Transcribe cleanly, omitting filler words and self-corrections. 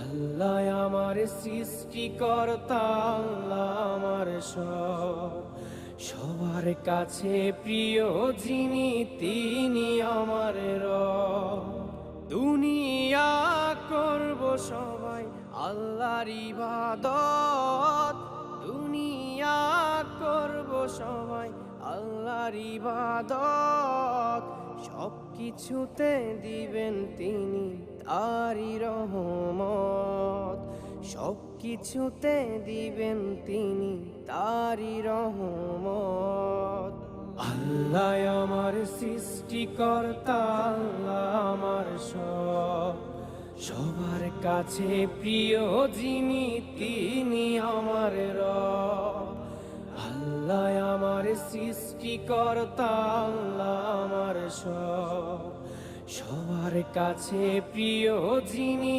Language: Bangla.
আল্লাহ আমার সৃষ্টিকর্তা, আল্লাহ আমার সব, সবার কাছে প্রিয় যিনি তিনি আমার রব। দুনিয়া করব সবাই আল্লাহর ইবাদত, দুনিয়া করব সবাই আল্লাহর ইবাদত, সব কিছুতে দিবেন তিনি তারি রহমত, সব কিছুতে দিবেন তিনি তারি রহমত। আল্লাহ আমার সৃষ্টিকর্তা, আল্লাহ আমার সব, সবার কাছে প্রিয় যিনি তিনি আমার রব। আল্লাহ আমার সৃষ্টিকর্তা, আল্লাহ আমার সব, সবার কাছে প্রিয় যিনি